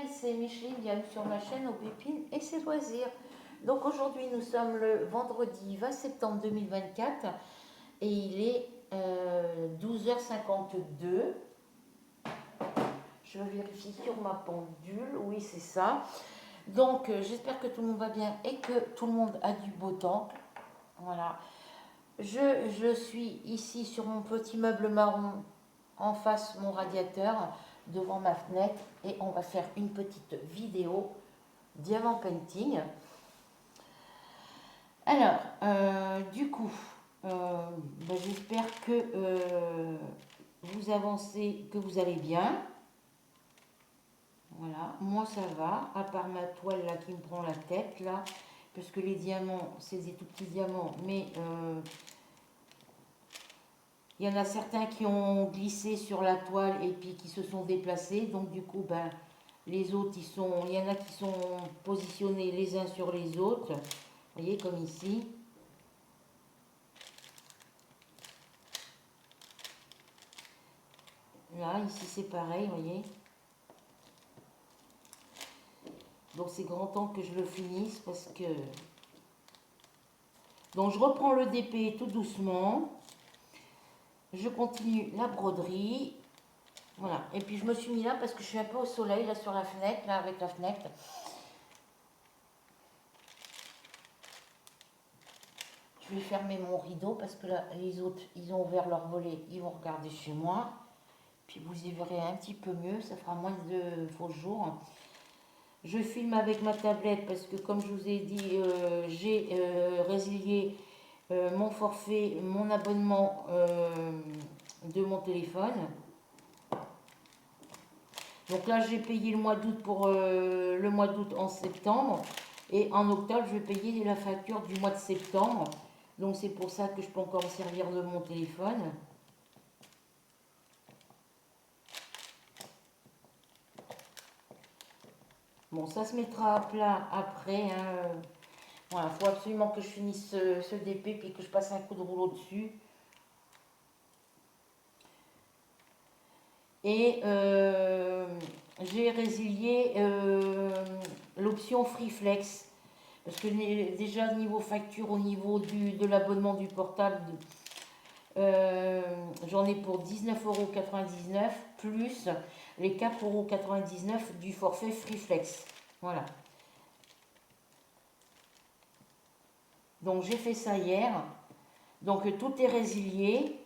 C'est Micheline, bienvenue sur ma chaîne aux pépines et ses loisirs. Donc aujourd'hui nous sommes le vendredi 20 septembre 2024 et il est 12h52. Je vérifie sur ma pendule, oui c'est ça. Donc j'espère que tout le monde va bien et que tout le monde a du beau temps. Voilà. Je suis ici sur mon petit meuble marron en face mon radiateur devant ma fenêtre et on va faire une petite vidéo diamant painting. Alors, du coup, j'espère que vous avancez, que vous allez bien. Voilà, moi ça va, à part ma toile là qui me prend la tête là, parce que les diamants, c'est des tout petits diamants, mais il y en a certains qui ont glissé sur la toile et puis qui se sont déplacés, donc du coup, les autres, il y en a qui sont positionnés les uns sur les autres. Vous voyez, comme ici. Là, ici, c'est pareil, vous voyez. Donc, c'est grand temps que je le finisse parce que... Donc, je reprends le DP tout doucement. Je continue la broderie. Voilà. Et puis, je me suis mis là parce que je suis un peu au soleil, là, sur la fenêtre, là, avec la fenêtre. Je vais fermer mon rideau parce que là, les autres, ils ont ouvert leur volet, ils vont regarder chez moi. Puis vous y verrez un petit peu mieux, ça fera moins de faux jours. Je filme avec ma tablette parce que comme je vous ai dit, j'ai résilié mon forfait, mon abonnement de mon téléphone. Donc là, j'ai payé le mois d'août pour le mois d'août en septembre. Et en octobre, je vais payer la facture du mois de septembre. Donc c'est pour ça que je peux encore me servir de mon téléphone. Bon, ça se mettra à plat après. Hein. Voilà, il faut absolument que je finisse ce DP puis que je passe un coup de rouleau dessus. Et j'ai résilié l'option Freeflex. Parce que déjà niveau facture, au niveau de l'abonnement du portable, j'en ai pour 19,99 € plus les 4,99 € du forfait Freeflex. Voilà. Donc j'ai fait ça hier. Donc tout est résilié.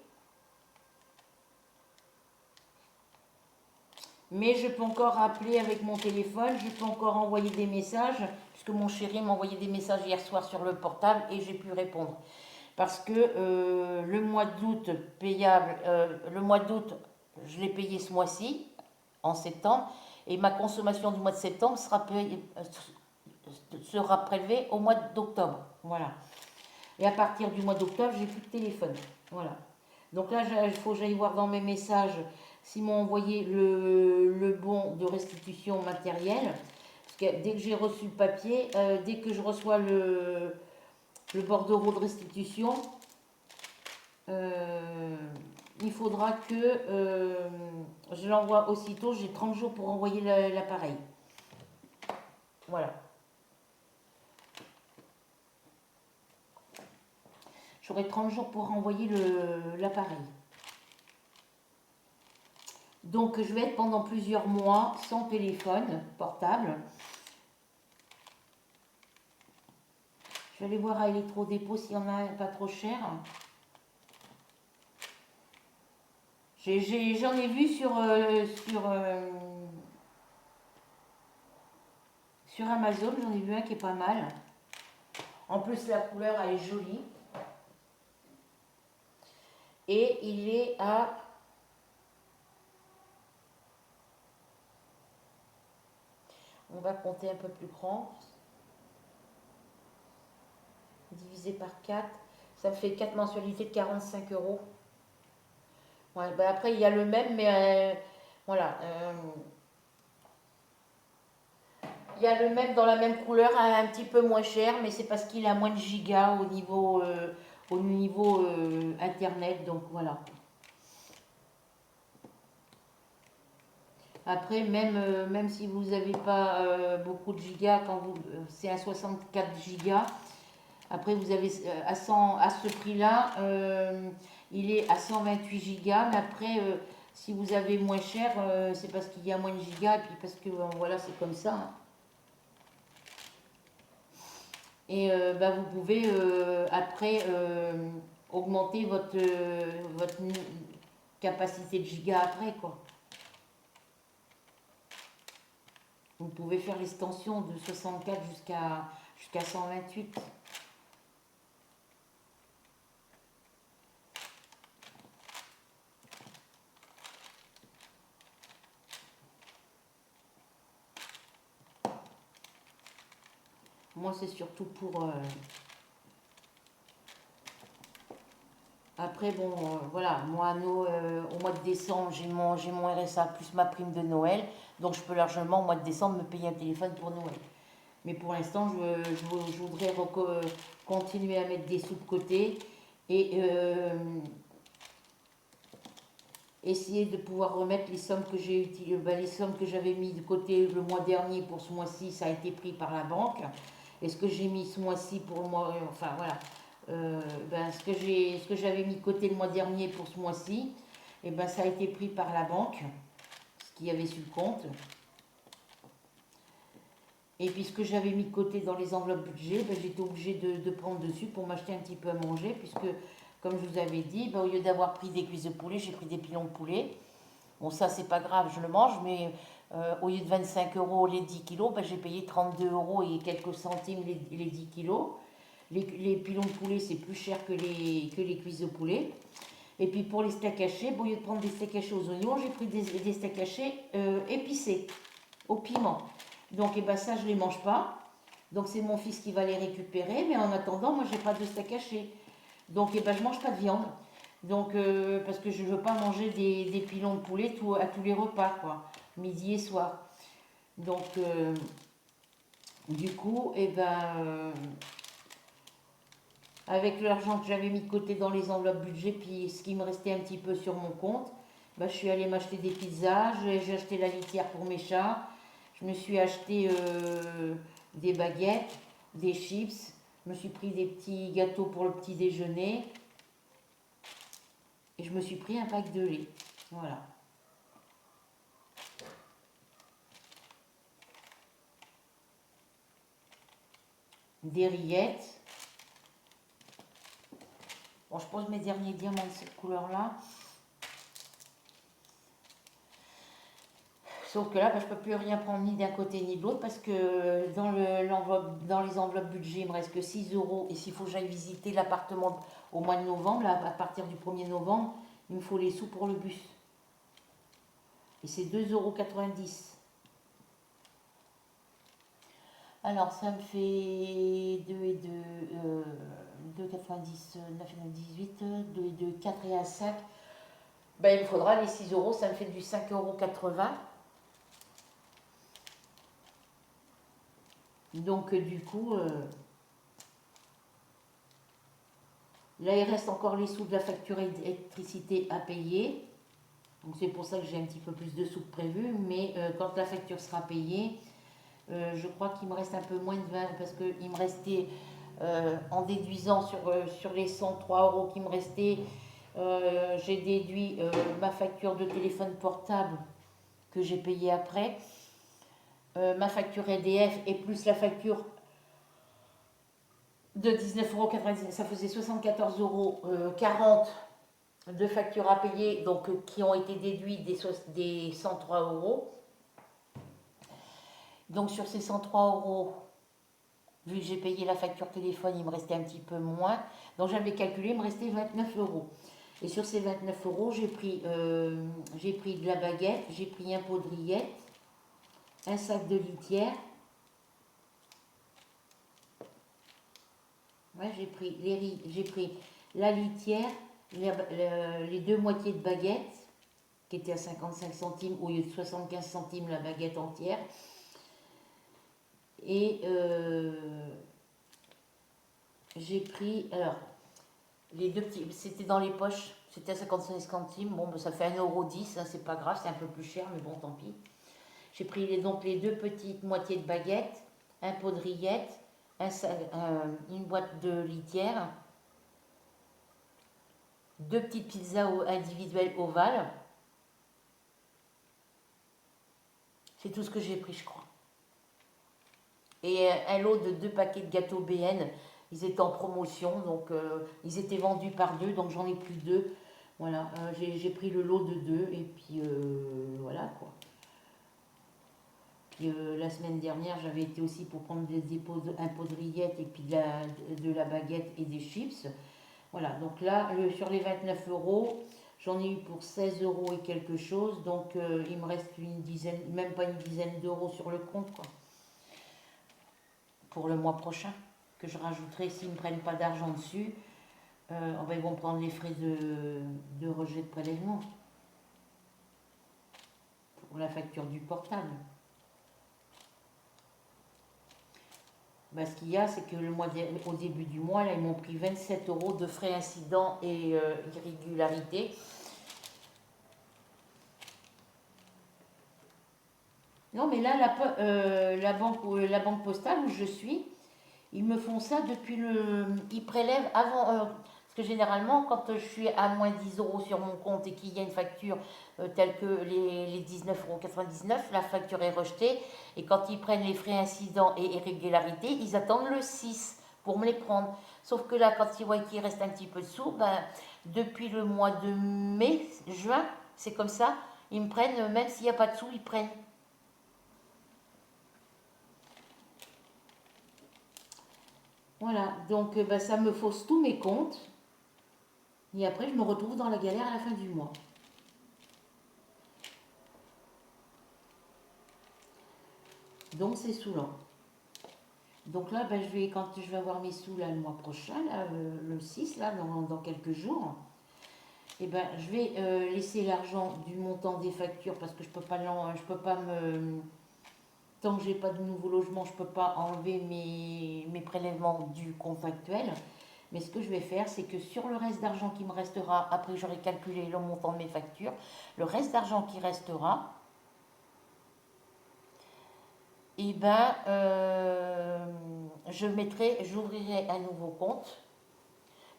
Mais je peux encore appeler avec mon téléphone, je peux encore envoyer des messages, puisque mon chéri m'a envoyé des messages hier soir sur le portable et j'ai pu répondre. Parce que le mois d'août payable, le mois d'août, je l'ai payé ce mois-ci, en septembre, et ma consommation du mois de septembre sera prélevée au mois d'octobre. Voilà. Et à partir du mois d'octobre, j'ai plus de téléphone. Voilà. Donc là, il faut que j'aille voir dans mes messages s'ils m'ont envoyé le bon de restitution matérielle. Parce que dès que j'ai reçu le papier, dès que je reçois le bordereau de restitution, il faudra que je l'envoie aussitôt. J'ai 30 jours pour envoyer l'appareil. Voilà. J'aurai 30 jours pour renvoyer l'appareil. Donc je vais être pendant plusieurs mois sans téléphone portable. Je vais aller voir à Electro-Dépôt s'il y en a un pas trop cher. J'en ai vu sur Amazon, j'en ai vu un qui est pas mal. En plus la couleur elle est jolie. Et il est à... On va compter un peu plus grand. Divisé par 4, ça me fait 4 mensualités de 45 €. Ouais, après, il y a le même, mais voilà. Il y a le même dans la même couleur, un petit peu moins cher, mais c'est parce qu'il a moins de gigas au niveau internet, donc voilà. Après, même si vous n'avez pas beaucoup de gigas, quand vous, c'est un 64 gigas, après vous avez à ce prix-là, il est à 128 gigas, mais après, si vous avez moins cher, c'est parce qu'il y a moins de gigas, et puis parce que voilà, c'est comme ça, hein. Et bah, vous pouvez après augmenter votre capacité de gigas après, quoi. Vous pouvez faire l'extension de 64 jusqu'à 128. Moi, c'est surtout pour... Après, bon, voilà, moi, au mois de décembre, j'ai mon RSA plus ma prime de Noël. Donc, je peux largement, au mois de décembre, me payer un téléphone pour Noël. Mais pour l'instant, je voudrais continuer à mettre des sous de côté et essayer de pouvoir remettre les sommes que j'ai utilisées, les sommes que j'avais mis de côté le mois dernier pour ce mois-ci, ça a été pris par la banque. Et ce que j'ai mis ce mois-ci pour le mois, enfin voilà, ben, ce que j'avais mis de côté le mois dernier pour ce mois-ci, et ben ça a été pris par la banque, ce qu'il y avait sur le compte. Et puis ce que j'avais mis de côté dans les enveloppes budget, ben, j'étais obligée de prendre dessus pour m'acheter un petit peu à manger, puisque comme je vous avais dit, ben, au lieu d'avoir pris des cuisses de poulet, j'ai pris des pilons de poulet. Bon, ça c'est pas grave, je le mange, mais au lieu de 25 euros les 10 kilos, ben, j'ai payé 32 euros et quelques centimes les 10 kilos. Les pilons de poulet, c'est plus cher que les cuisses de poulet. Et puis pour les steaks hachés, bon, au lieu de prendre des steaks hachés aux oignons, j'ai pris des steaks hachés épicés, au piment. Donc et ben, ça, je ne les mange pas. Donc c'est mon fils qui va les récupérer. Mais en attendant, moi, j'ai pas de steak haché. Donc et ben, je ne mange pas de viande. Donc parce que je ne veux pas manger des pilons de poulet à tous les repas, quoi, midi et soir. Donc du coup, et ben... avec l'argent que j'avais mis de côté dans les enveloppes budget, puis ce qui me restait un petit peu sur mon compte, bah, je suis allée m'acheter des pizzas, j'ai acheté la litière pour mes chats, je me suis acheté des baguettes, des chips, je me suis pris des petits gâteaux pour le petit déjeuner, et je me suis pris un pack de lait. Voilà. Des rillettes. Bon, je pose mes derniers diamants de cette couleur-là. Sauf que là, bah, je ne peux plus rien prendre ni d'un côté ni de l'autre parce que dans les enveloppes budget, il me reste que 6 euros. Et s'il faut que j'aille visiter l'appartement au mois de novembre, là, à partir du 1er novembre, il me faut les sous pour le bus. Et c'est 2,90 €. Alors, ça me fait 2 et 2, 2,90, 9,18, 2 et 2, 4 et 1, 5. Ben, il me faudra les 6 euros, ça me fait du 5,80 €. Donc, du coup, là, il reste encore les sous de la facture d'électricité à payer. Donc, c'est pour ça que j'ai un petit peu plus de sous que prévu. Mais quand la facture sera payée, je crois qu'il me reste un peu moins de 20 parce qu'il me restait, en déduisant sur les 103 euros qui me restaient, j'ai déduit ma facture de téléphone portable que j'ai payée après, ma facture EDF et plus la facture de 19,99 €, ça faisait 74,40 € de factures à payer, donc qui ont été déduits des 103 euros. Donc sur ces 103 euros, vu que j'ai payé la facture téléphone, il me restait un petit peu moins. Donc j'avais calculé, il me restait 29 euros. Et sur ces 29 euros, j'ai pris de la baguette, j'ai pris un pot de rillettes, un sac de litière. Ouais, j'ai pris la litière, les deux moitiés de baguette, qui étaient à 55 centimes au lieu de 75 centimes la baguette entière. Et j'ai pris, alors, les deux petits, c'était dans les poches, c'était à 55 centimes. Bon, ben, ça fait 1,10 €, hein, c'est pas grave, c'est un peu plus cher, mais bon, tant pis. J'ai pris donc les deux petites moitiés de baguettes, un pot de rillettes, une boîte de litière, deux petites pizzas individuelles ovales. C'est tout ce que j'ai pris, je crois. Et un lot de 2 paquets de gâteaux BN. Ils étaient en promotion, donc ils étaient vendus par 2, donc j'en ai pris 2. Voilà, j'ai pris le lot de 2 et puis voilà quoi. Puis la semaine dernière, j'avais été aussi pour prendre un pot de rillettes et puis de la baguette et des chips. Voilà, donc là, sur les 29 euros, j'en ai eu pour 16 euros et quelque chose, donc il me reste une dizaine, même pas une dizaine d'euros sur le compte quoi, pour le mois prochain, que je rajouterai s'ils ne me prennent pas d'argent dessus. Ils vont prendre les frais de rejet de prélèvement pour la facture du portable. Ce qu'il y a, c'est que au début du mois, là, ils m'ont pris 27 euros de frais incidents et irrégularités. Non, mais là, la banque postale où je suis, ils me font ça depuis Ils prélèvent avant. Parce que généralement, quand je suis à moins 10 euros sur mon compte et qu'il y a une facture telle que les 19,99 €, la facture est rejetée. Et quand ils prennent les frais incidents et irrégularités, ils attendent le 6 pour me les prendre. Sauf que là, quand ils voient qu'il reste un petit peu de sous, depuis le mois de mai, juin, c'est comme ça, ils me prennent, même s'il n'y a pas de sous, ils prennent. Voilà, donc ça me fausse tous mes comptes. Et après, je me retrouve dans la galère à la fin du mois. Donc, c'est saoulant. Donc là, quand je vais avoir mes sous là, le mois prochain, là, le 6, là, dans quelques jours, je vais laisser l'argent du montant des factures parce que je peux pas tant que j'ai pas de nouveau logement, je peux pas enlever mes prélèvements du compte actuel. Mais ce que je vais faire, c'est que sur le reste d'argent qui me restera, après j'aurai calculé le montant de mes factures, le reste d'argent qui restera, j'ouvrirai un nouveau compte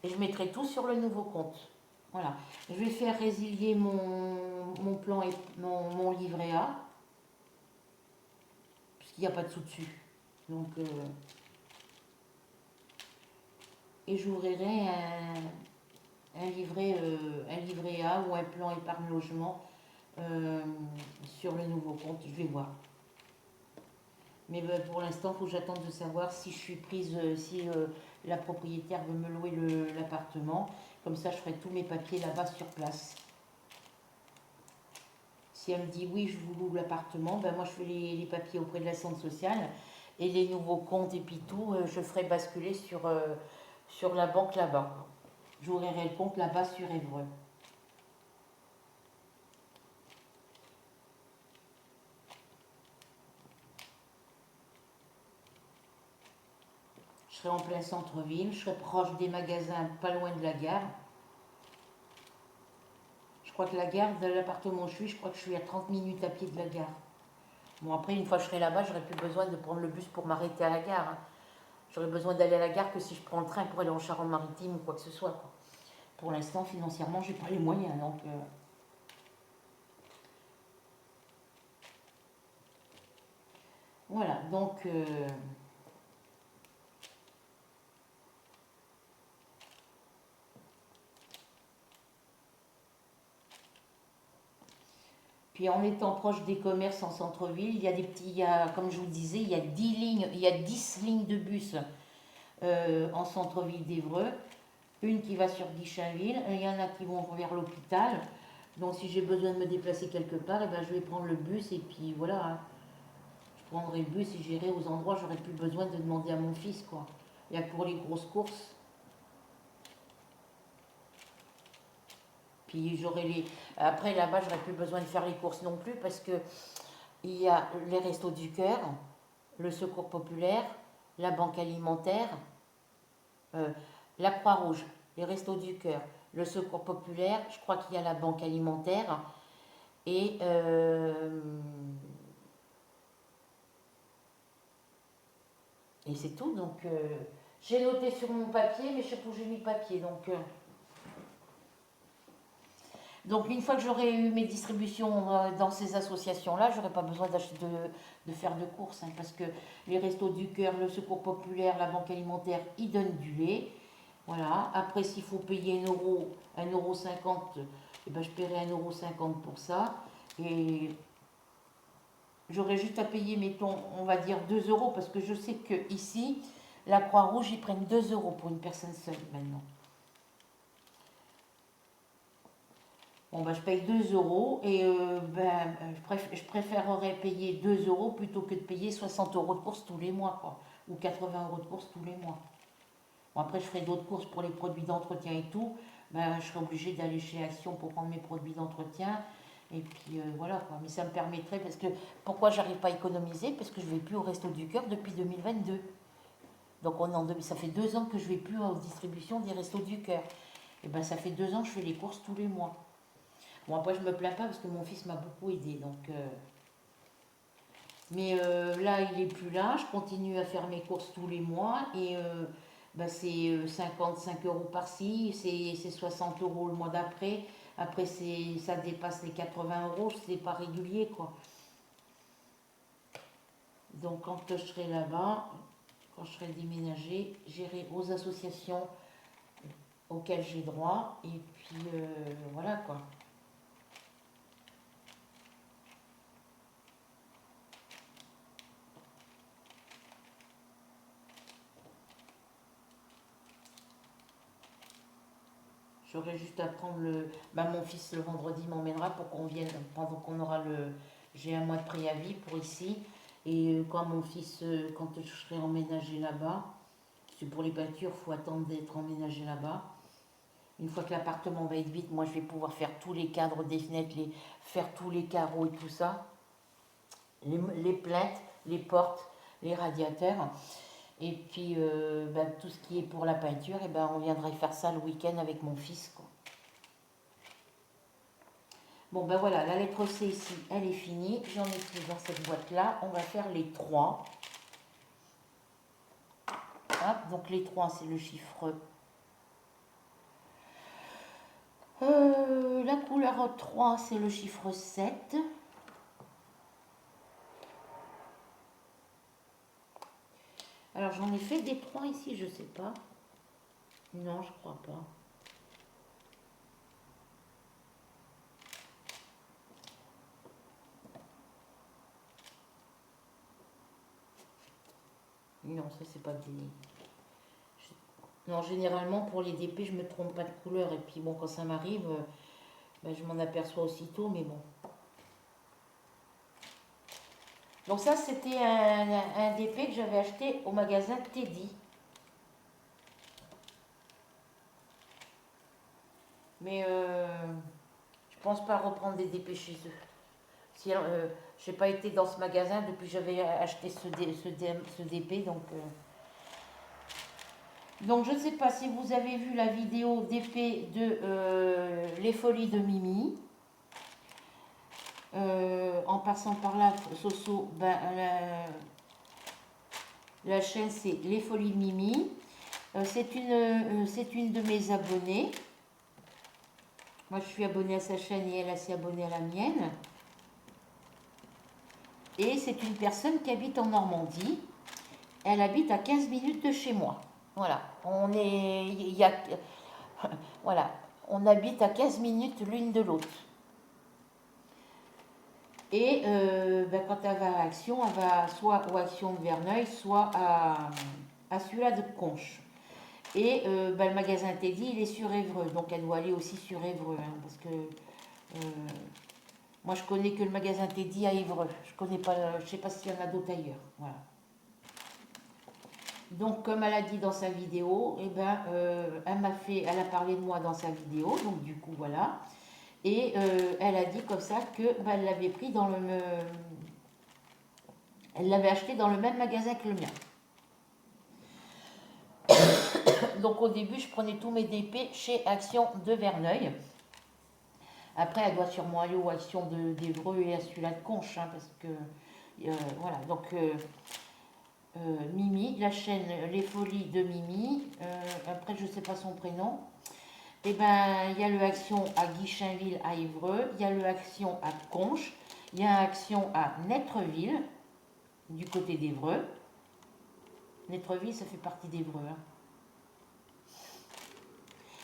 et je mettrai tout sur le nouveau compte. Voilà. Je vais faire résilier mon plan et mon livret A, puisqu'il n'y a pas de sous dessus. Donc, et j'ouvrirai un livret A ou un plan épargne logement sur le nouveau compte. Je vais voir. Mais pour l'instant, il faut que j'attende de savoir si je suis prise, si la propriétaire veut me louer l'appartement. Comme ça, je ferai tous mes papiers là-bas sur place. Si elle me dit oui, je vous loue l'appartement, moi je fais les papiers auprès de la centre sociale et les nouveaux comptes et puis tout, je ferai basculer sur la banque là-bas. J'ouvrirai le compte là-bas sur Évreux. Je serai en plein centre-ville, je serai proche des magasins, pas loin de la gare. Je crois que la gare de l'appartement où je crois que je suis à 30 minutes à pied de la gare. Bon, après, une fois que je serai là-bas, j'aurai plus besoin de prendre le bus pour m'arrêter à la gare. Hein. J'aurai besoin d'aller à la gare que si je prends le train pour aller en Charente-Maritime ou quoi que ce soit. Quoi. Pour l'instant, financièrement, j'ai pas les moyens. Donc, voilà, donc... Puis en étant proche des commerces en centre-ville, il y a comme je vous disais, il y a 10 lignes de bus en centre-ville d'Évreux. Une qui va sur Guichainville, il y en a qui vont vers l'hôpital. Donc si j'ai besoin de me déplacer quelque part, je vais prendre le bus et puis voilà. Hein. Je prendrai le bus et j'irai aux endroits où j'aurai plus besoin de demander à mon fils, quoi. Il y a pour les grosses courses. Puis après là-bas, j'aurais plus besoin de faire les courses non plus parce que il y a les Restos du Cœur, le Secours Populaire, la Banque Alimentaire, la Croix-Rouge, les Restos du Cœur, le Secours Populaire, je crois qu'il y a la Banque Alimentaire et Et c'est tout. Donc, j'ai noté sur mon papier, mais je sais pas où j'ai mis le papier. Donc une fois que j'aurai eu mes distributions dans ces associations-là, j'aurai pas besoin de faire de courses, hein, parce que les Restos du Cœur, le Secours Populaire, la Banque Alimentaire, ils donnent du lait. Voilà. Après, s'il faut payer 1,50 €, eh ben, je paierai 1,50 € pour ça. Et j'aurai juste à payer, mettons, on va dire 2 euros, parce que je sais que ici, la Croix-Rouge, ils prennent 2 euros pour une personne seule maintenant. Bon, ben, je paye 2 euros et je préférerais payer 2 euros plutôt que de payer 60 € de courses tous les mois, quoi, ou 80 € de courses tous les mois. Bon, après, je ferai d'autres courses pour les produits d'entretien et tout. Ben, je serai obligée d'aller chez Action pour prendre mes produits d'entretien. Et puis voilà, quoi. Mais ça me permettrait, parce que pourquoi j'arrive pas à économiser? Parce que je ne vais plus au Resto du Cœur depuis 2022. Donc ça fait 2 ans que je ne vais plus aux distributions des Restos du Cœur. Et ben ça fait 2 ans que je fais les courses tous les mois. Bon, après, je me plains pas parce que mon fils m'a beaucoup aidé. Mais là, il est plus là. Je continue à faire mes courses tous les mois. Et c'est 55 € par-ci, c'est 60 € le mois d'après. Après, ça dépasse les 80 €. C'est pas régulier, quoi. Donc, quand je serai là-bas, quand je serai déménagée, j'irai aux associations auxquelles j'ai droit. Et puis, voilà, quoi. J'aurais juste à prendre mon fils le vendredi m'emmènera pour qu'on vienne pendant qu'on aura le. J'ai un mois de préavis pour ici. Et quand mon fils, quand je serai emménagé là-bas, parce que pour les peintures, il faut attendre d'être emménagé là-bas. Une fois que l'appartement va être vide, moi je vais pouvoir faire tous les cadres des fenêtres, faire tous les carreaux et tout ça. Les plaintes, les portes, les radiateurs. Et puis tout ce qui est pour la peinture, on viendrait faire ça le week-end avec mon fils, quoi. Bon ben voilà, la lettre C ici, elle est finie. J'en ai plus dans cette boîte-là. On va faire les 3. Donc les 3, c'est le chiffre. La couleur 3, c'est le chiffre 7. Alors j'en ai fait des 3 ici, je sais pas. Non, je crois pas. Non, ça c'est pas des. Non, généralement pour les DP, je me trompe pas de couleur. Et puis bon, quand ça m'arrive, je m'en aperçois aussitôt, mais bon. Donc ça, c'était un DP que j'avais acheté au magasin Teddy. Mais je pense pas reprendre des DP chez eux. Si, je n'ai pas été dans ce magasin depuis que j'avais acheté ce DP. Donc je ne sais pas si vous avez vu la vidéo d'épée de Les Folies de Mimi. En passant par là, Soso, la chaîne c'est Les Folies de Mimi. C'est une de mes abonnées. Moi je suis abonnée à sa chaîne et elle s'est abonnée à la mienne. Et c'est une personne qui habite en Normandie. Elle habite à 15 minutes de chez moi. Voilà, voilà, on habite à 15 minutes l'une de l'autre. Et quand elle va à Action, elle va soit aux Actions de Verneuil, soit à celui-là de Conches. Et le magasin Teddy, il est sur Évreux, donc elle doit aller aussi sur Évreux, hein, parce que moi je connais que le magasin Teddy à Évreux. Je sais pas s'il y en a d'autres ailleurs. Voilà. Donc, comme elle a dit dans sa vidéo, elle a parlé de moi dans sa vidéo, donc du coup, voilà. Et elle a dit comme ça que elle l'avait pris elle l'avait acheté dans le même magasin que le mien. Donc, au début, je prenais tous mes DP chez Action de Verneuil. Après, elle doit sûrement aller aux Actions d'Évreux et à celui-là de Conches, hein, parce que voilà. Donc, Mimi, la chaîne Les Folies de Mimi. Après, je ne sais pas son prénom. Et ben, il y a le Action à Guichainville à Évreux, il y a le Action à Conches, il y a un Action à Netreville, du côté d'Évreux. Netreville, ça fait partie d'Évreux. Hein.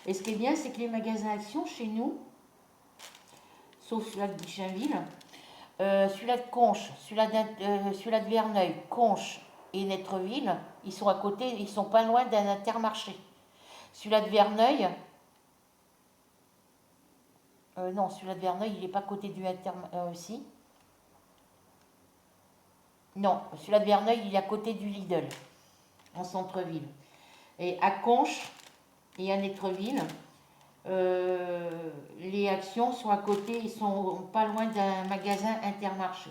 Et ce qui est bien, c'est que les magasins Action chez nous, sauf celui-là de Guichainville, celui-là de Conches, celui-là de Verneuil, Conches et Netreville, ils sont à côté, ils sont pas loin d'un Intermarché. Celui-là de Verneuil, non, celui-là de Verneuil, il n'est pas à côté du Intermarché. Si. Non, celui-là de Verneuil, il est à côté du Lidl, en centre-ville. Et à Conches et à Netreville, les actions sont à côté, ils sont pas loin d'un magasin Intermarché.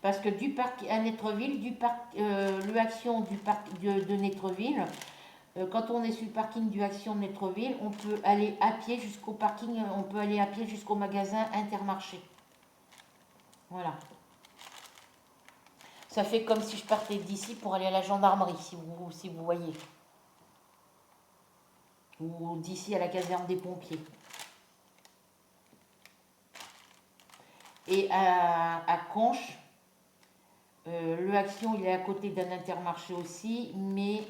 Parce que du parc à Netreville, le Action du parc de Netreville, quand on est sur le parking du Action de Netreville, on peut aller à pied jusqu'au parking, on peut aller à pied jusqu'au magasin Intermarché. Voilà. Ça fait comme si je partais d'ici pour aller à la gendarmerie, si vous voyez. Ou d'ici à la caserne des pompiers. Et à Conches, le Action, il est à côté d'un Intermarché aussi, mais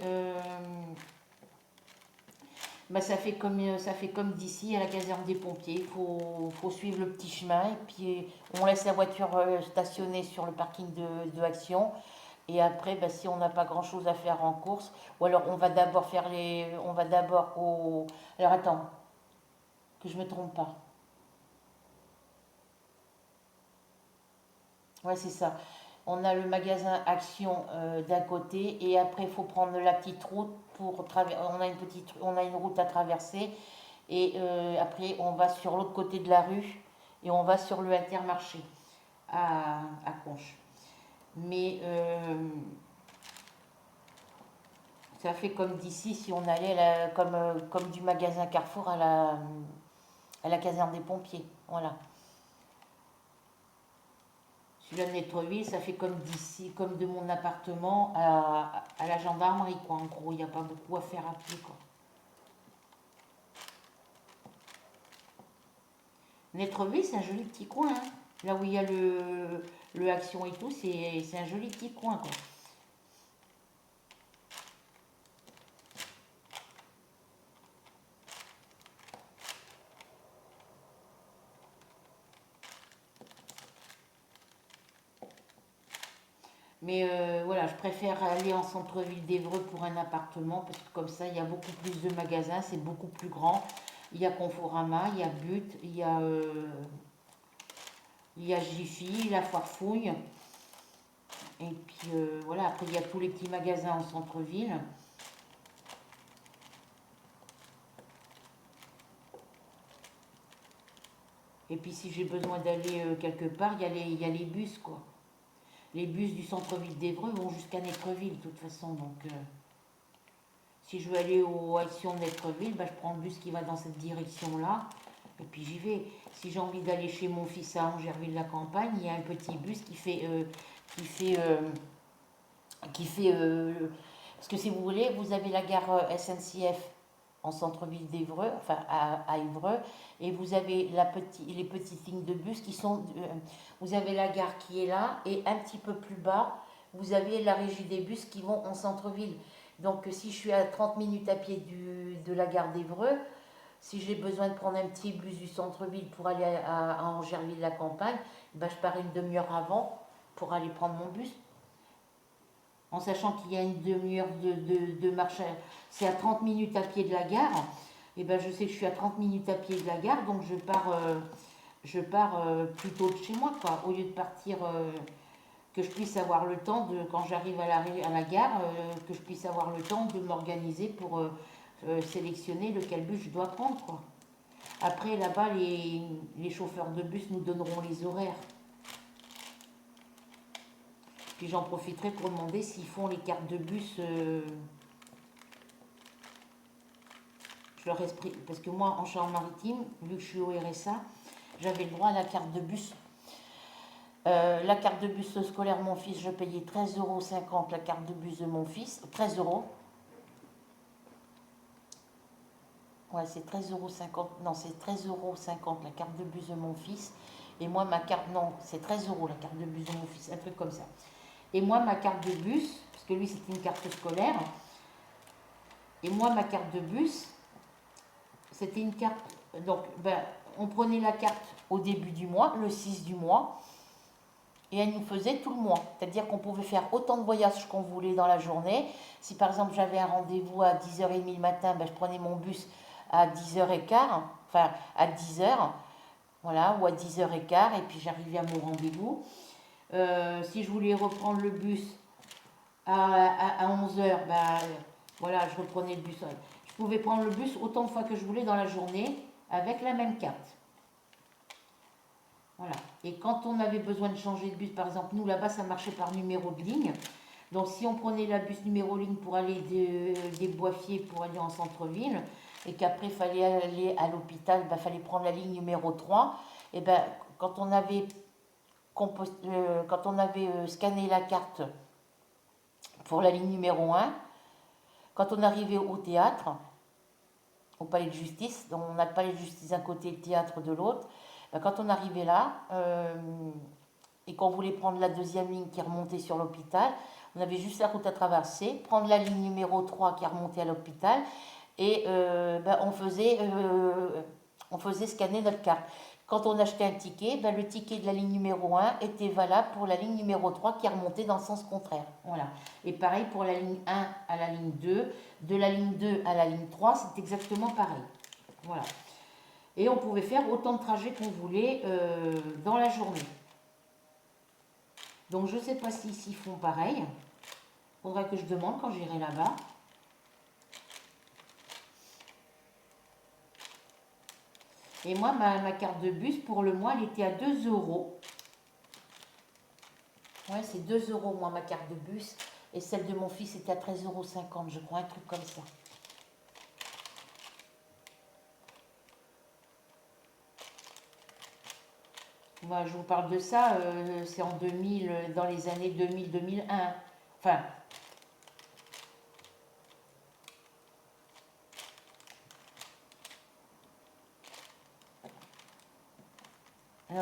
bah, ça fait comme d'ici à la caserne des pompiers. Il faut suivre le petit chemin et puis on laisse la voiture stationnée sur le parking de Action. Et après, bah, si on n'a pas grand chose à faire en course, ou alors on va d'abord Alors attends, que je me trompe pas. Ouais, c'est ça. On a le magasin Action d'un côté et après il faut prendre la petite route pour on a une route à traverser et après on va sur l'autre côté de la rue et on va sur le Intermarché à Conches. Mais ça fait comme d'ici si on allait comme du magasin Carrefour à la caserne des pompiers. Voilà. Celui-là de Netreville, ça fait comme d'ici, comme de mon appartement à la gendarmerie, quoi. En gros, il n'y a pas beaucoup à faire à pied, quoi. Netreville, c'est un joli petit coin, hein. Là où il y a le Action et tout, c'est un joli petit coin, quoi. Mais voilà, je préfère aller en centre-ville d'Évreux pour un appartement parce que comme ça, il y a beaucoup plus de magasins, c'est beaucoup plus grand. Il y a Conforama, il y a But, il y a Jiffy, la Foire-Fouille. Et puis voilà, après il y a tous les petits magasins en centre-ville. Et puis si j'ai besoin d'aller quelque part, il y a les bus, quoi. Les bus du centre-ville d'Évreux vont jusqu'à Netreville, de toute façon. Donc si je veux aller aux Actions de Netreville, bah, je prends le bus qui va dans cette direction-là. Et puis j'y vais. Si j'ai envie d'aller chez mon fils à Angerville-la-Campagne, il y a un petit bus parce que si vous voulez, vous avez la gare SNCF en centre-ville d'Évreux, enfin à Évreux, et vous avez les petites lignes de bus qui sont. Vous avez la gare qui est là, et un petit peu plus bas, vous avez la régie des bus qui vont en centre-ville. Donc si je suis à 30 minutes à pied de la gare d'Évreux, si j'ai besoin de prendre un petit bus du centre-ville pour aller à Angerville-la-Campagne, ben je pars une demi-heure avant pour aller prendre mon bus en sachant qu'il y a une demi-heure de marche, c'est à 30 minutes à pied de la gare, et ben je sais que je suis à 30 minutes à pied de la gare, donc je pars plutôt de chez moi, quoi, au lieu de partir, que je puisse avoir le temps, quand j'arrive à la gare, que je puisse avoir le temps de m'organiser pour sélectionner lequel bus je dois prendre, quoi. Après, là-bas, les chauffeurs de bus nous donneront les horaires. Puis j'en profiterai pour demander s'ils font les cartes de bus. Je parce que moi, en Charente-Maritime, vu que je suis au RSA, j'avais le droit à la carte de bus. La carte de bus scolaire de mon fils, je payais 13,50 € la carte de bus de mon fils. 13 euros. Ouais, c'est 13,50 €. Non, c'est 13,50 € la carte de bus de mon fils. Et moi, ma carte. Non, c'est 13 € la carte de bus de mon fils. Un truc comme ça. Et moi, ma carte de bus, parce que lui, c'était une carte scolaire. Et moi, ma carte de bus, c'était une carte. Donc, ben, on prenait la carte au début du mois, le 6 du mois. Et elle nous faisait tout le mois. C'est-à-dire qu'on pouvait faire autant de voyages qu'on voulait dans la journée. Si par exemple j'avais un rendez-vous à 10h30 le matin, ben, je prenais mon bus à 10h15, enfin à 10h, voilà, ou à 10h15, et puis j'arrivais à mon rendez-vous. Si je voulais reprendre le bus à 11h, ben, voilà, je reprenais le bus. Je pouvais prendre le bus autant de fois que je voulais dans la journée avec la même carte. Voilà. Et quand on avait besoin de changer de bus, par exemple, nous là-bas, ça marchait par numéro de ligne. Donc si on prenait la bus numéro ligne pour aller des Boissiers pour aller en centre-ville, et qu'après il fallait aller à l'hôpital, il fallait prendre la ligne numéro 3, et ben quand on avait, scanné la carte pour la ligne numéro 1, quand on arrivait au théâtre, au palais de justice, donc on a le palais de justice d'un côté et le théâtre de l'autre, quand on arrivait là, et qu'on voulait prendre la deuxième ligne qui remontait sur l'hôpital, on avait juste la route à traverser, prendre la ligne numéro 3 qui remontait à l'hôpital, et on faisait scanner notre carte. Quand on achetait un ticket, le ticket de la ligne numéro 1 était valable pour la ligne numéro 3 qui remontait dans le sens contraire. Voilà. Et pareil pour la ligne 1 à la ligne 2, de la ligne 2 à la ligne 3, c'est exactement pareil. Voilà. Et on pouvait faire autant de trajets qu'on voulait dans la journée. Donc je ne sais pas s'ils font pareil. Il faudra que je demande quand j'irai là-bas. Et moi, ma carte de bus, pour le mois, elle était à 2 euros. Ouais, c'est 2 euros, moi, ma carte de bus. Et celle de mon fils était à 13,50 €, je crois, un truc comme ça. Moi, je vous parle de ça, c'est en 2000, dans les années 2000-2001. Enfin,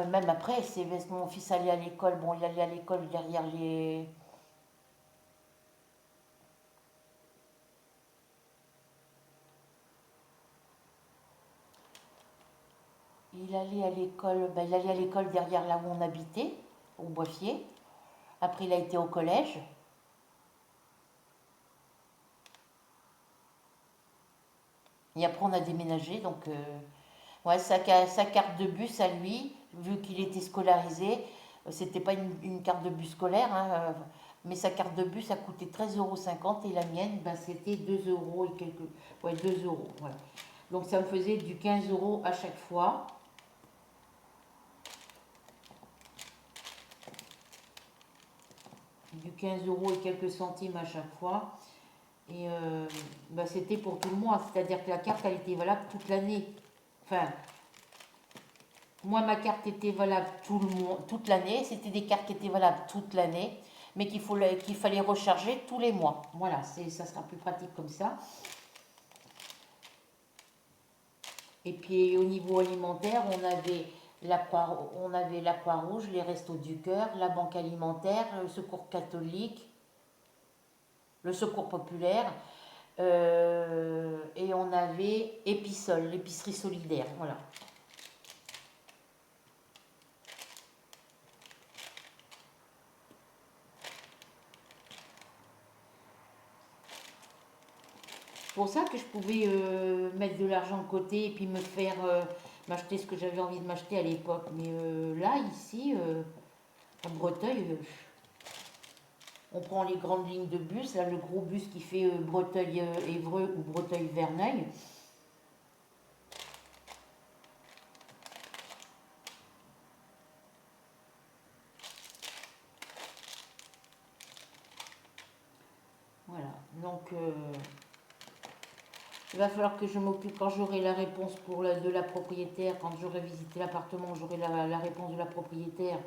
même après, c'est mon fils allait à l'école. Bon, il allait à l'école derrière les. Il allait à l'école, il allait à l'école derrière là où on habitait, au Boissier. Après, il a été au collège. Et après, on a déménagé. Donc, ouais, sa carte de bus à lui, vu qu'il était scolarisé, c'était pas une carte de bus scolaire, hein, mais sa carte de bus a coûté 13,50 € et la mienne, c'était 2 euros et quelques. Ouais, 2 euros. Voilà. Donc, ça me faisait du 15 € à chaque fois. Du 15 € et quelques centimes à chaque fois. Et c'était pour tout le mois, c'est-à-dire que la carte, elle était valable toute l'année. Enfin, moi, ma carte était valable toute l'année. C'était des cartes qui étaient valables toute l'année, mais qu'il fallait recharger tous les mois. Voilà, ça sera plus pratique comme ça. Et puis, au niveau alimentaire, on avait la Croix-Rouge, les Restos du Cœur, la Banque alimentaire, le Secours catholique, le Secours populaire. Et on avait Épisol, l'épicerie solidaire. Voilà. C'est pour ça que je pouvais mettre de l'argent de côté et puis me faire m'acheter ce que j'avais envie de m'acheter à l'époque. Mais là, ici, à Breteuil, on prend les grandes lignes de bus, là, le gros bus qui fait Breteuil-Évreux ou Breteuil-Verneuil. Voilà, donc il va falloir que je m'occupe quand j'aurai la réponse de la propriétaire, quand j'aurai visité l'appartement, j'aurai la réponse de la propriétaire.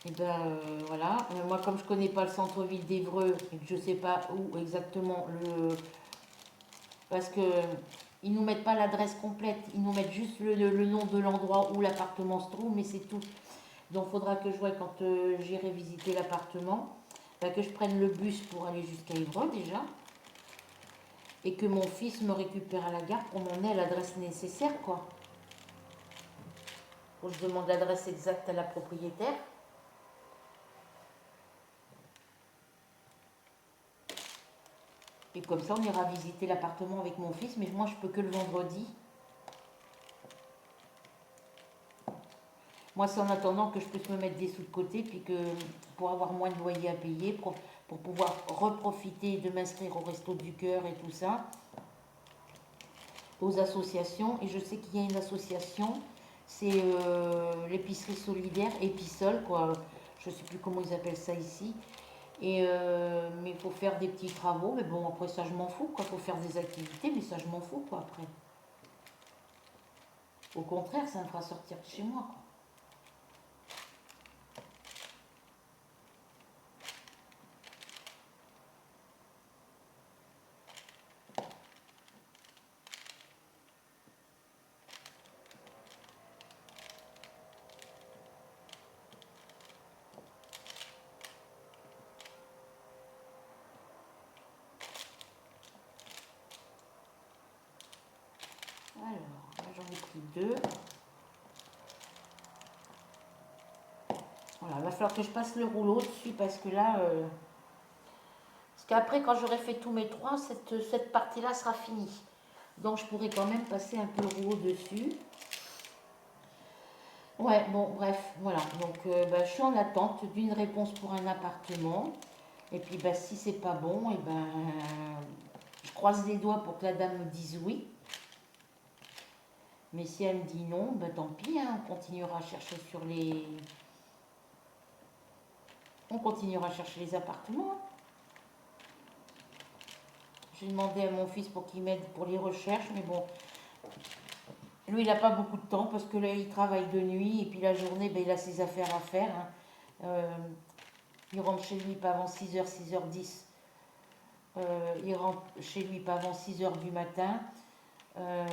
Et ben voilà. Moi, comme je connais pas le centre-ville d'Évreux et que je sais pas où exactement parce que ils nous mettent pas l'adresse complète, ils nous mettent juste le nom de l'endroit où l'appartement se trouve, mais c'est tout. Donc, il faudra que je vois quand j'irai visiter l'appartement, ben, que je prenne le bus pour aller jusqu'à Évreux déjà, et que mon fils me récupère à la gare pour m'emmener à l'adresse nécessaire, quoi. Faut que je demande l'adresse exacte à la propriétaire. Et comme ça, on ira visiter l'appartement avec mon fils, mais moi, je peux que le vendredi. Moi, c'est en attendant que je puisse me mettre des sous de côté, puis que pour avoir moins de loyer à payer, pour pouvoir reprofiter de m'inscrire au Resto du Cœur et tout ça, aux associations. Et je sais qu'il y a une association, c'est l'épicerie solidaire, Épisol, quoi. Je ne sais plus comment ils appellent ça ici. Et mais il faut faire des petits travaux, mais bon, après ça, je m'en fous, quoi. Il faut faire des activités, mais ça, je m'en fous, quoi, après. Au contraire, ça me fera sortir de chez moi, quoi. Alors, là, j'en ai pris deux. Voilà, il va falloir que je passe le rouleau dessus parce que là, parce qu'après, quand j'aurai fait tous mes trois, cette partie-là sera finie. Donc, je pourrai quand même passer un peu le rouleau dessus. Ouais, bon, bref, voilà. Donc, bah, je suis en attente d'une réponse pour un appartement. Et puis, bah, si c'est pas bon, et ben, je croise les doigts pour que la dame me dise oui. Mais si elle me dit non, bah, tant pis, hein, on continuera à chercher les appartements. J'ai demandé à mon fils pour qu'il m'aide pour les recherches, mais bon, lui, il n'a pas beaucoup de temps parce que là, il travaille de nuit et puis la journée, ben, il a ses affaires à faire, hein. Il rentre chez lui pas avant 6h, 6h10. Il rentre chez lui pas avant 6h du matin. Euh,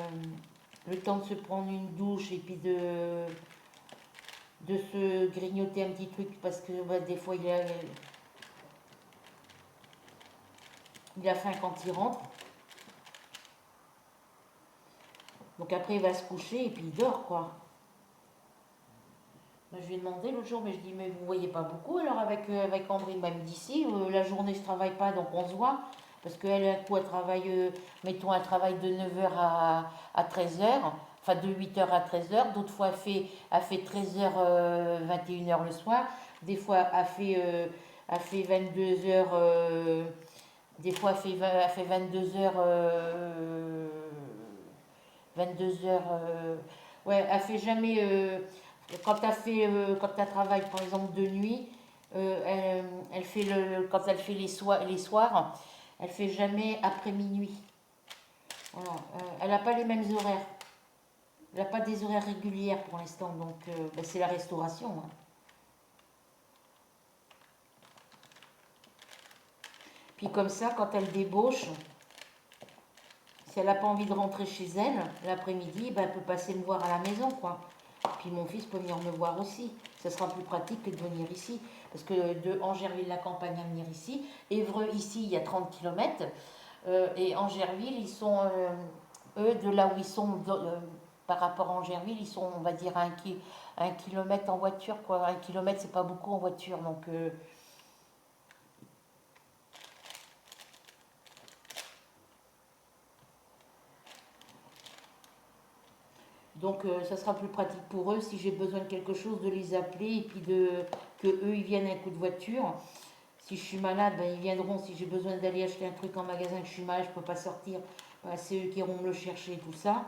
le temps de se prendre une douche et puis de se grignoter un petit truc parce que bah, des fois, il a faim quand il rentre. Donc après, il va se coucher et puis il dort, quoi. Ben, je lui ai demandé l'autre jour, mais je dis, mais vous voyez pas beaucoup alors avec André, même d'ici, la journée je travaille pas, donc on se voit. Parce qu'elle, un coup, elle travaille, mettons, un travail de 9h à 13h, enfin de 8h à 13h. D'autres fois, elle fait 13h, 21h le soir. Des fois, elle fait 22h, des fois, elle fait 22h, 22h, ouais, elle fait jamais. Quand elle travaille par exemple de nuit, elle fait quand elle fait les soirs, elle fait jamais après minuit. Voilà. Elle n'a pas les mêmes horaires. Elle n'a pas des horaires régulières pour l'instant, donc ben, c'est la restauration, hein. Puis comme ça, quand elle débauche, si elle n'a pas envie de rentrer chez elle l'après-midi, ben, elle peut passer me voir à la maison, quoi. Puis mon fils peut venir me voir aussi. Ça sera plus pratique que de venir ici. Parce que de Angerville-la-Campagne à venir ici, Évreux, ici, il y a 30 km. Et Angerville, ils sont, eux, de là où ils sont, par rapport à Angerville, ils sont, on va dire, à 1 kilomètre en voiture, quoi. 1 kilomètre, c'est pas beaucoup en voiture. Donc, ça sera plus pratique pour eux si j'ai besoin de quelque chose de les appeler et puis que eux ils viennent un coup de voiture. Si je suis malade, ben, ils viendront. Si j'ai besoin d'aller acheter un truc en magasin que je suis malade, je ne peux pas sortir, ben, c'est eux qui iront me le chercher, tout ça.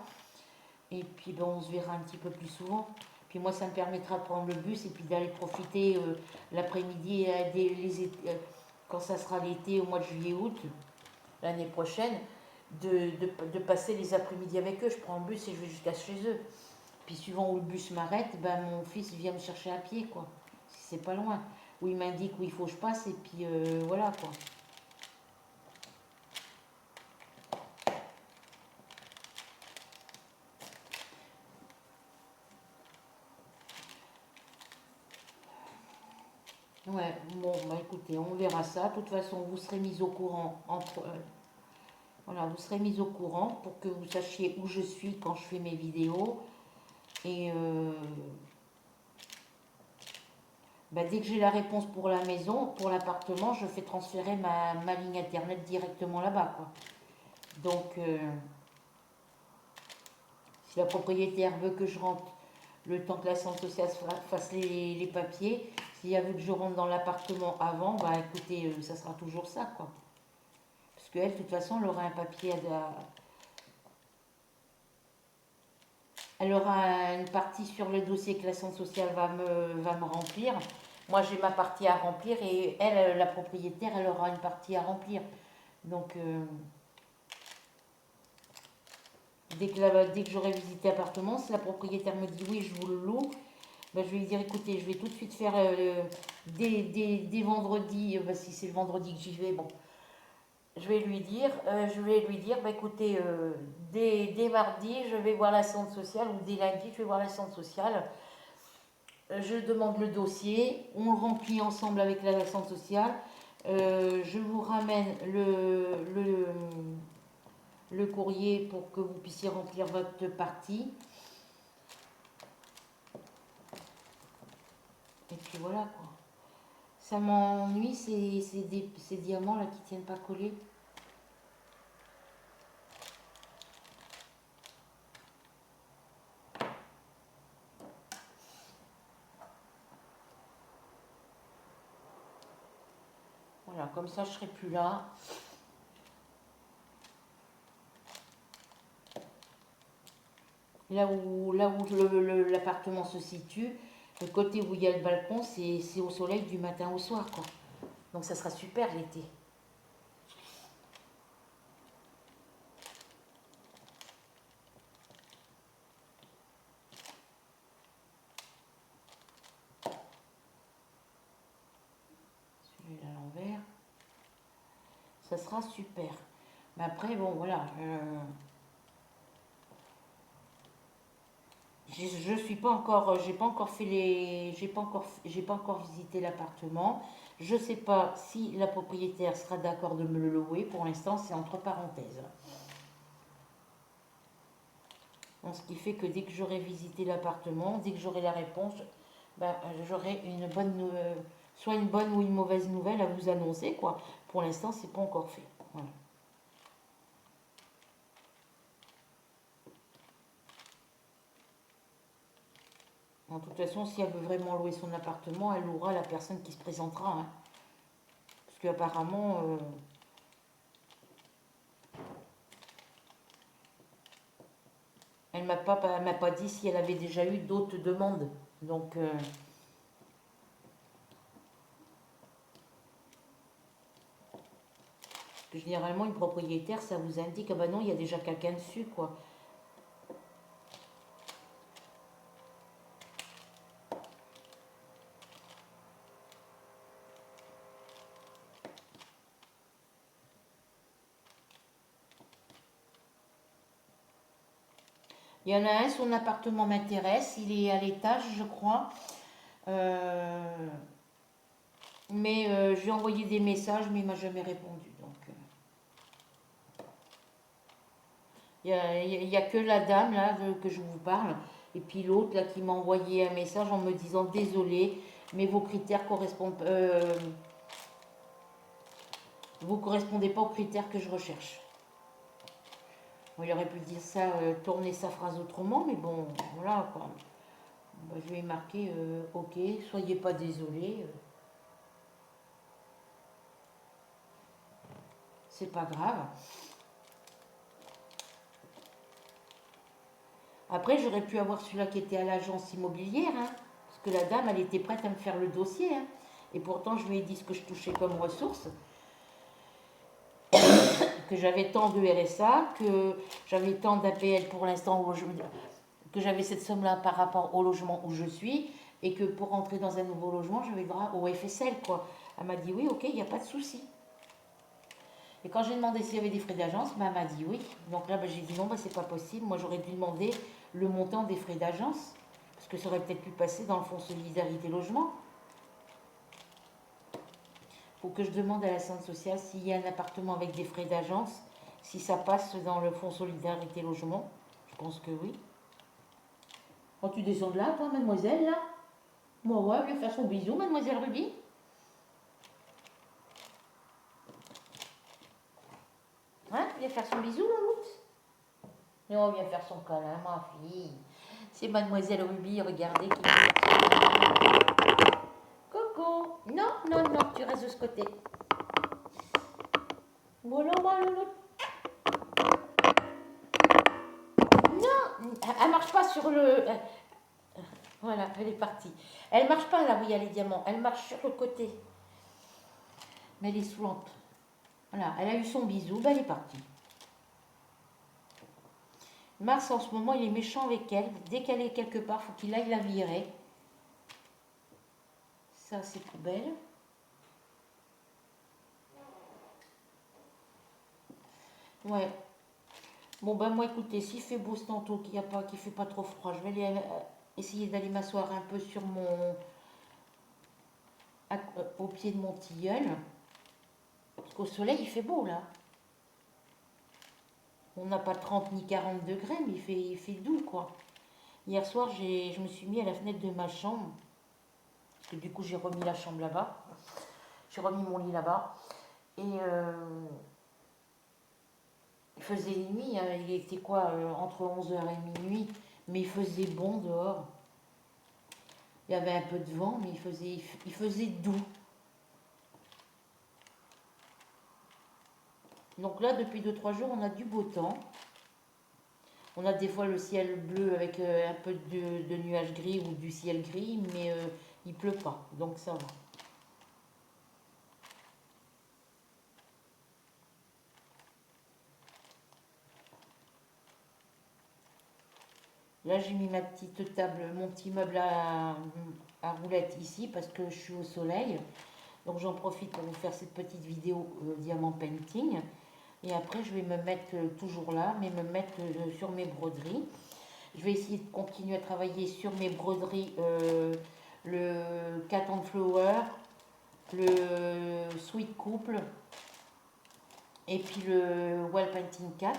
Et puis ben, on se verra un petit peu plus souvent. Puis moi, ça me permettra de prendre le bus et puis d'aller profiter l'après-midi quand ça sera l'été, au mois de juillet-août, l'année prochaine, de passer les après-midi avec eux. Je prends le bus et je vais jusqu'à chez eux. Puis suivant où le bus m'arrête, ben, mon fils vient me chercher à pied, quoi. Si c'est pas loin. Où il m'indique où il faut que je passe et puis voilà quoi. Ouais, bon, bah écoutez, on verra ça. De toute façon, vous serez mis au courant entre. Voilà, vous serez mis au courant pour que vous sachiez où je suis quand je fais mes vidéos. Et bah, dès que j'ai la réponse pour la maison, pour l'appartement, je fais transférer ma ligne internet directement là-bas, quoi. Donc, si la propriétaire veut que je rentre le temps que la centre sociale fasse les papiers, s'il a vu que je rentre dans l'appartement avant, bah écoutez, ça sera toujours ça, quoi. Parce qu'elle, de toute façon, elle aura un papier elle aura une partie sur le dossier que la centre sociale va me remplir. Moi, j'ai ma partie à remplir et elle, la propriétaire, elle aura une partie à remplir. Donc, dès que j'aurai visité l'appartement, si la propriétaire me dit oui, je vous le loue, ben, je vais lui dire écoutez, je vais tout de suite faire dès vendredi, si c'est le vendredi que j'y vais, bon, je vais lui dire bah, écoutez, dès mardi, je vais voir la centre sociale, ou dès lundi, je vais voir la centre sociale. Je demande le dossier, on le remplit ensemble avec la centre sociale. Je vous ramène le courrier pour que vous puissiez remplir votre partie. Et puis voilà quoi. Ça m'ennuie ces diamants là qui tiennent pas collés. Voilà, comme ça je serai plus là. Là où l'appartement se situe, le côté où il y a le balcon, c'est au soleil du matin au soir quoi. Donc ça sera super l'été. Celui-là à l'envers. Ça sera super. Mais après, bon voilà. Je suis pas encore, j'ai pas encore fait j'ai pas encore visité l'appartement. Je sais pas si la propriétaire sera d'accord de me le louer. Pour l'instant, c'est entre parenthèses. Donc, ce qui fait que dès que j'aurai visité l'appartement, dès que j'aurai la réponse, ben, j'aurai soit une bonne ou une mauvaise nouvelle à vous annoncer, quoi. Pour l'instant, c'est pas encore fait. Voilà. De toute façon, si elle veut vraiment louer son appartement, elle louera la personne qui se présentera. Hein. Parce qu'apparemment, elle m'a pas dit si elle avait déjà eu d'autres demandes. Donc, généralement, une propriétaire, ça vous indique, ah bah non, il y a déjà quelqu'un dessus, quoi. Il y en a un, son appartement m'intéresse, il est à l'étage, je crois. Mais je lui ai envoyé des messages, mais il m'a jamais répondu. Donc, il y a que la dame là que je vous parle, et puis l'autre là qui m'a envoyé un message en me disant désolé, mais vos critères correspondent, vous correspondez pas aux critères que je recherche. Bon, il aurait pu dire ça, tourner sa phrase autrement, mais bon, voilà quoi. Bah, je lui ai marqué ok, soyez pas désolé, c'est pas grave. Après, j'aurais pu avoir celui-là qui était à l'agence immobilière, hein, parce que la dame, elle était prête à me faire le dossier. Hein, et pourtant, je lui ai dit ce que je touchais comme ressources, que j'avais tant de RSA, que j'avais tant d'APL pour l'instant, que j'avais cette somme-là par rapport au logement où je suis. et que pour rentrer dans un nouveau logement, j'avais le droit au FSL, quoi. Elle m'a dit oui, ok, il n'y a pas de souci. Et quand j'ai demandé s'il y avait des frais d'agence, bah, elle m'a dit oui. Donc là, bah, j'ai dit non, bah, c'est pas possible. Moi, j'aurais dû demander le montant des frais d'agence, parce que ça aurait peut-être pu passer dans le fonds solidarité logement. Il faut que je demande à la Centre sociale s'il y a un appartement avec des frais d'agence, si ça passe dans le fonds solidarité logement. Je pense que oui. Quand tu descends de là, toi, mademoiselle, là, moi, ouais, elle veut faire son bisou, mademoiselle Ruby. Hein, tu viens faire son bisou, Louloute? Non, viens faire son câlin, ma fille. C'est mademoiselle Ruby, regardez qui est. Coco. Non, non, non, tu restes de ce côté. Voilà, ma Louloute. Non, elle marche pas sur le... Voilà, elle est partie. Elle marche pas là où il y a les diamants, elle marche sur le côté. Mais elle est saoulante. Voilà, elle a eu son bisou, ben elle est partie. Mars, en ce moment, il est méchant avec elle. Dès qu'elle est quelque part, il faut qu'il aille la virer. Ça, c'est poubelle. Ouais. Bon, ben moi, écoutez, s'il fait beau ce tantôt, qu'il ne fait pas trop froid, je vais aller, essayer d'aller m'asseoir un peu sur au pied de mon tilleul. Parce qu'au soleil, il fait beau, là. On n'a pas 30 ni 40 degrés, mais il fait doux, quoi. Hier soir, je me suis mis à la fenêtre de ma chambre. Parce que du coup, j'ai remis la chambre là-bas. J'ai remis mon lit là-bas. Et il faisait nuit, hein, il était quoi, entre 11h et minuit. Mais il faisait bon dehors. Il y avait un peu de vent, mais il faisait doux. Donc là, depuis 2-3 jours, on a du beau temps. On a des fois le ciel bleu avec un peu de nuages gris ou du ciel gris, mais il pleut pas, donc ça va. Là, j'ai mis ma petite table, mon petit meuble à roulettes ici parce que je suis au soleil. Donc j'en profite pour vous faire cette petite vidéo diamant painting. Et après, je vais me mettre toujours là, mais me mettre sur mes broderies. Je vais essayer de continuer à travailler sur mes broderies, le Cat and Flower, le Sweet Couple, et puis le Wall Painting Cat,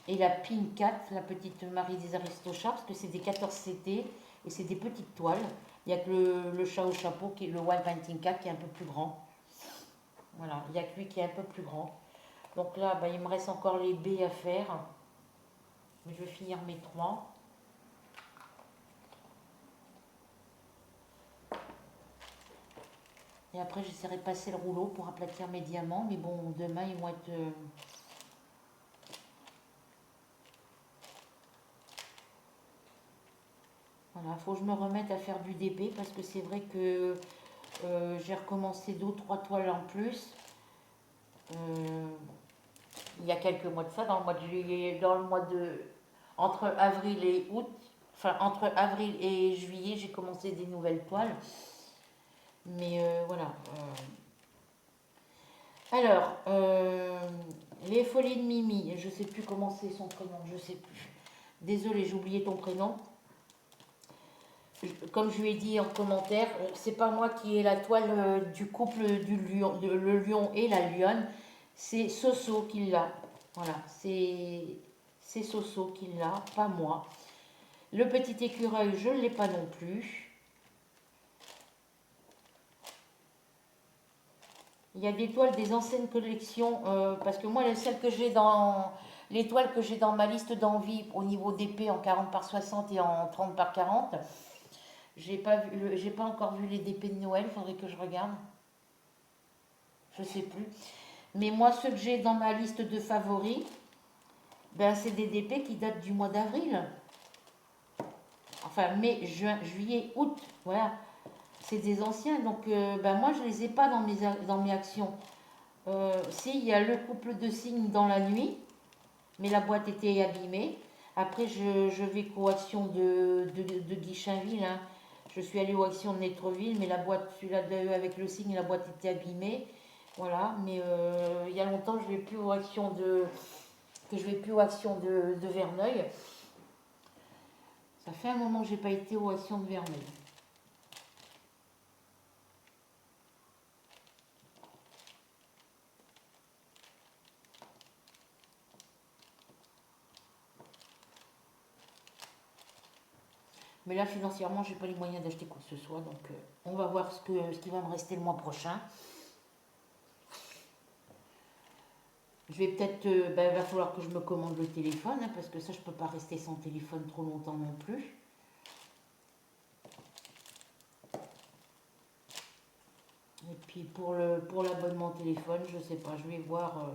et la Pink Cat, la petite Marie des Aristochats, parce que c'est des 14 CT, et c'est des petites toiles. Il n'y a que le chat au chapeau, qui est le Wall Painting Cat, qui est un peu plus grand. Voilà, il n'y a que lui qui est un peu plus grand. Donc là, bah, il me reste encore les baies à faire. Mais je vais finir mes 3. Et après, j'essaierai de passer le rouleau pour aplatir mes diamants. Mais bon, demain, ils vont être... Voilà, il faut que je me remette à faire du DP parce que c'est vrai que j'ai recommencé 2 ou 3 toiles en plus. Il y a quelques mois de ça, dans le mois de juillet, dans le mois de... Entre avril et août, enfin entre avril et juillet, j'ai commencé des nouvelles toiles. Mais voilà. Alors, les folies de Mimi, je sais plus comment c'est son prénom, je sais plus. Désolée, j'ai oublié ton prénom. Comme je lui ai dit en commentaire, c'est pas moi qui ai la toile du couple du lion, le lion et la lionne, c'est Soso qui l'a. Voilà, c'est Soso qui l'a, pas moi. Le petit écureuil, je ne l'ai pas non plus. Il y a des toiles des anciennes collections, parce que moi, celles que j'ai dans... Les toiles que j'ai dans ma liste d'envie au niveau d'épée en 40 par 60 et en 30 par 40, j'ai pas encore vu les DP de Noël, il faudrait que je regarde. Je sais plus. Mais moi, ceux que j'ai dans ma liste de favoris, ben, c'est des DP qui datent du mois d'avril. Enfin, mai, juin, juillet, août. Voilà. C'est des anciens. Donc, ben, moi, je ne les ai pas dans mes actions. Si, il y a le couple de signes dans la nuit, mais la boîte était abîmée. Après, je vais coaction de Guy Chainville. Hein. Je suis allée aux Actions de Netreville, mais la boîte, celui-là avec le signe, la boîte était abîmée. Voilà, mais il y a longtemps, je vais plus aux Actions de Verneuil. Ça fait un moment que j'ai pas été aux Actions de Verneuil. Mais là, financièrement, j'ai pas les moyens d'acheter quoi que ce soit. Donc, on va voir ce qui va me rester le mois prochain. Je vais peut-être, il va falloir que je me commande le téléphone, hein, parce que ça, je peux pas rester sans téléphone trop longtemps non plus. Et puis pour l'abonnement téléphone, je sais pas, je vais voir.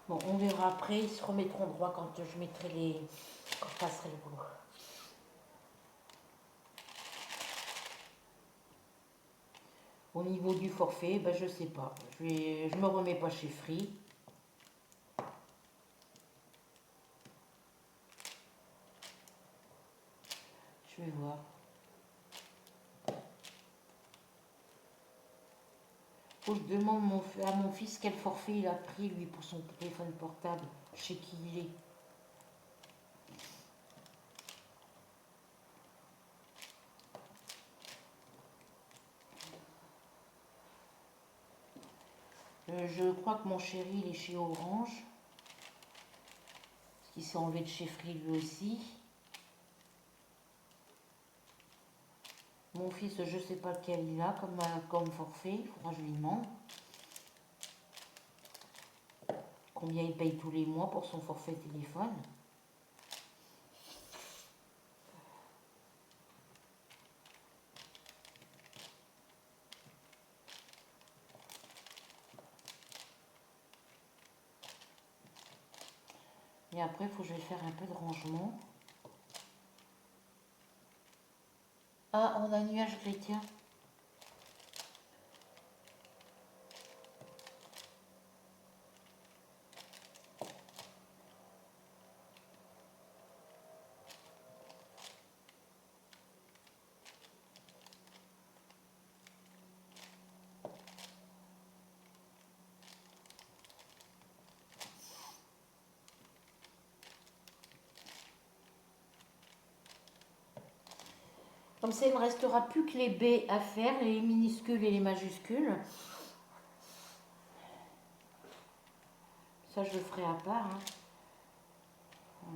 Bon, on verra après, ils se remettront droit quand je mettrai quand je passerai le boulot. Au niveau du forfait, ben, je sais pas. Je me remets pas chez Free. Je vais voir. Faut que je demande à mon fils quel forfait il a pris, lui, pour son téléphone portable. Chez qui il est. Je crois que mon chéri, il est chez Orange. Parce qu'il s'est enlevé de chez Free lui aussi. Mon fils, je sais pas lequel il a comme forfait. Il faudra que je lui demande. Combien il paye tous les mois pour son forfait téléphone. Et après, il faut que je vais faire un peu de rangement. Ah, on a un nuage chrétien. Comme ça, il ne me restera plus que les B à faire, les minuscules et les majuscules. Ça, je le ferai à part. Hein.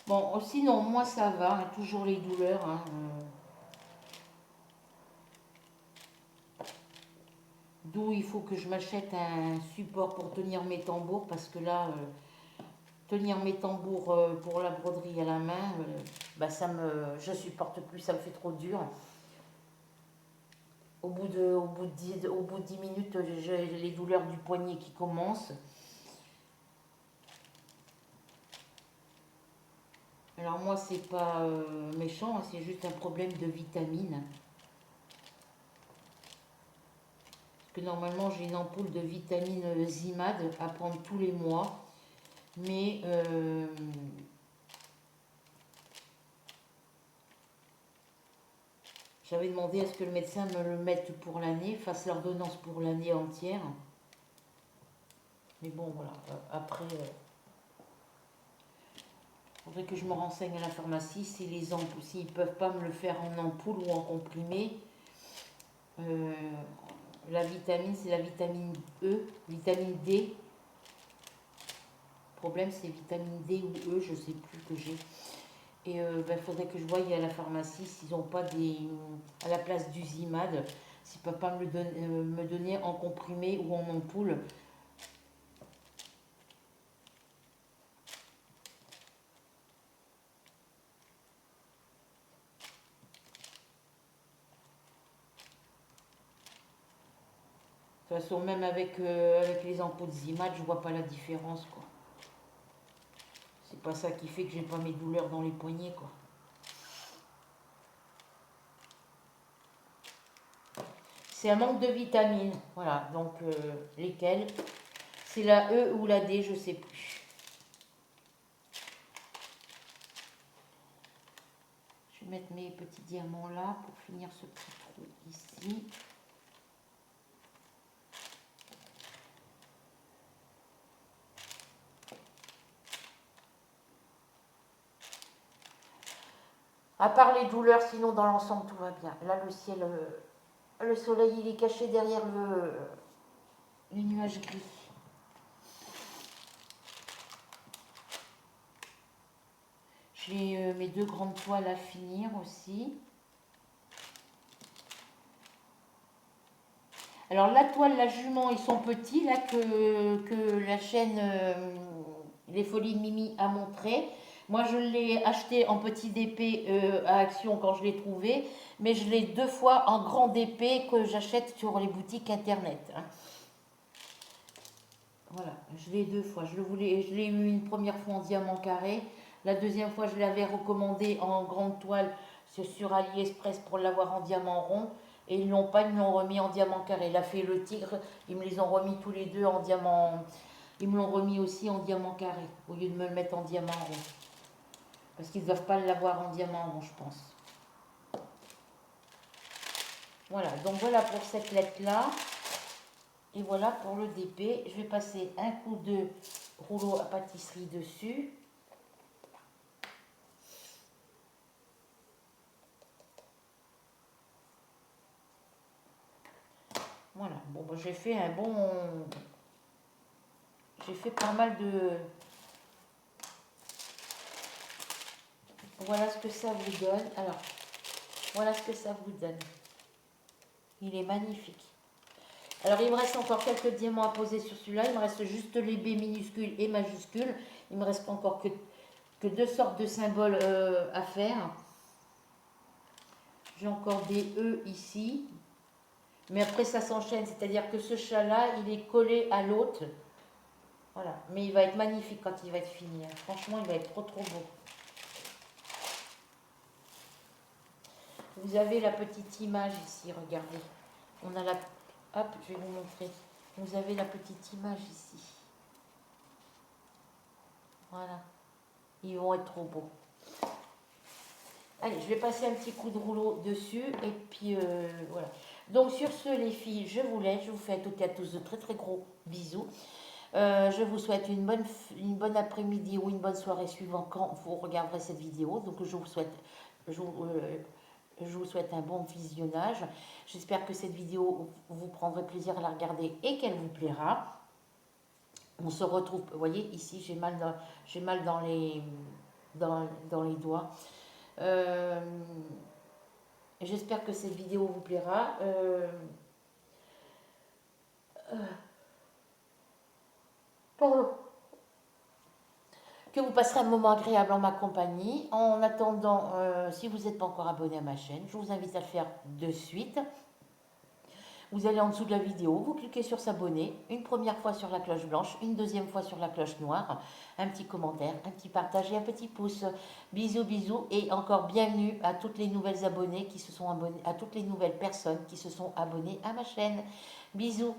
Bon, sinon, moi, ça va. Hein, toujours les douleurs. Hein, D'où il faut que je m'achète un support pour tenir mes tambours. Parce que là, tenir mes tambours pour la broderie à la main, bah, je supporte plus. Ça me fait trop dur. Au bout de 10 minutes, j'ai les douleurs du poignet qui commencent. Alors moi, c'est pas méchant, hein, c'est juste un problème de vitamines. Parce que normalement, j'ai une ampoule de vitamine Zimad à prendre tous les mois. Mais j'avais demandé à ce que le médecin me le mette pour l'année, fasse l'ordonnance pour l'année entière. Mais bon, voilà. Après, il faudrait que je me renseigne à la pharmacie si les ampoules, s'ils ne peuvent pas me le faire en ampoule ou en comprimé. La vitamine, c'est la vitamine E, vitamine D. Le problème, c'est vitamine D ou E, je ne sais plus que j'ai. Et il faudrait que je voie à la pharmacie s'ils n'ont pas des... à la place du Zimad, s'ils ne peuvent pas me donner en comprimé ou en ampoule. De toute façon, même avec les ampoules Zimad, je vois pas la différence, quoi. C'est pas ça qui fait que j'ai pas mes douleurs dans les poignets, quoi. C'est un manque de vitamines, voilà. Donc, lesquelles? C'est la E ou la D, je sais plus. Je vais mettre mes petits diamants là pour finir ce petit trou ici. À part les douleurs, sinon dans l'ensemble tout va bien. Là le ciel, le soleil il est caché derrière les nuages gris. J'ai mes deux grandes toiles à finir aussi. Alors la toile, la jument, ils sont petits là que la chaîne Les Folies de Mimi a montré. Moi je l'ai acheté en petit DP à Action quand je l'ai trouvé, mais je l'ai 2 fois en grand DP que j'achète sur les boutiques internet. Hein. Voilà, je l'ai 2 fois. Je l'ai eu une première fois en diamant carré. La deuxième fois, je l'avais recommandé en grande toile sur AliExpress pour l'avoir en diamant rond. Et ils l'ont pas, ils me l'ont remis en diamant carré. La Fée et le Tigre, ils me les ont remis tous les deux en diamant. Ils me l'ont remis aussi en diamant carré, au lieu de me le mettre en diamant rond. Parce qu'ils ne doivent pas l'avoir en diamant rond, je pense. Voilà, donc voilà pour cette lettre-là. Et voilà pour le DP. Je vais passer un coup de rouleau à pâtisserie dessus. Voilà, bon, bah, j'ai fait un bon... J'ai fait pas mal de... Voilà ce que ça vous donne. Alors, voilà ce que ça vous donne. Il est magnifique. Alors, il me reste encore quelques diamants à poser sur celui-là. Il me reste juste les B minuscules et majuscules. Il me reste encore que 2 sortes de symboles à faire. J'ai encore des E ici. Mais après, ça s'enchaîne. C'est-à-dire que ce chat-là, il est collé à l'autre. Voilà. Mais il va être magnifique quand il va être fini. Franchement, il va être trop, trop beau. Vous avez la petite image ici, regardez. On a la... Hop, je vais vous montrer. Vous avez la petite image ici. Voilà. Ils vont être trop beaux. Allez, je vais passer un petit coup de rouleau dessus. Et puis, voilà. Donc, sur ce, les filles, je vous laisse. Je vous fais à toutes et à tous de très, très gros bisous. Je vous souhaite une bonne après-midi ou une bonne soirée suivant quand vous regarderez cette vidéo. Donc, je vous souhaite... Je vous souhaite un bon visionnage. J'espère que cette vidéo, vous prendrez plaisir à la regarder et qu'elle vous plaira. On se retrouve, vous voyez, ici, j'ai mal dans les doigts. J'espère que cette vidéo vous plaira. Pardon. Que vous passerez un moment agréable en ma compagnie. En attendant, si vous n'êtes pas encore abonné à ma chaîne, je vous invite à le faire de suite. Vous allez en dessous de la vidéo, vous cliquez sur s'abonner, une première fois sur la cloche blanche, une deuxième fois sur la cloche noire, un petit commentaire, un petit partage et un petit pouce. Bisous, bisous et encore bienvenue à toutes les nouvelles abonnées qui se sont abonnées, à toutes les nouvelles personnes qui se sont abonnées à ma chaîne. Bisous.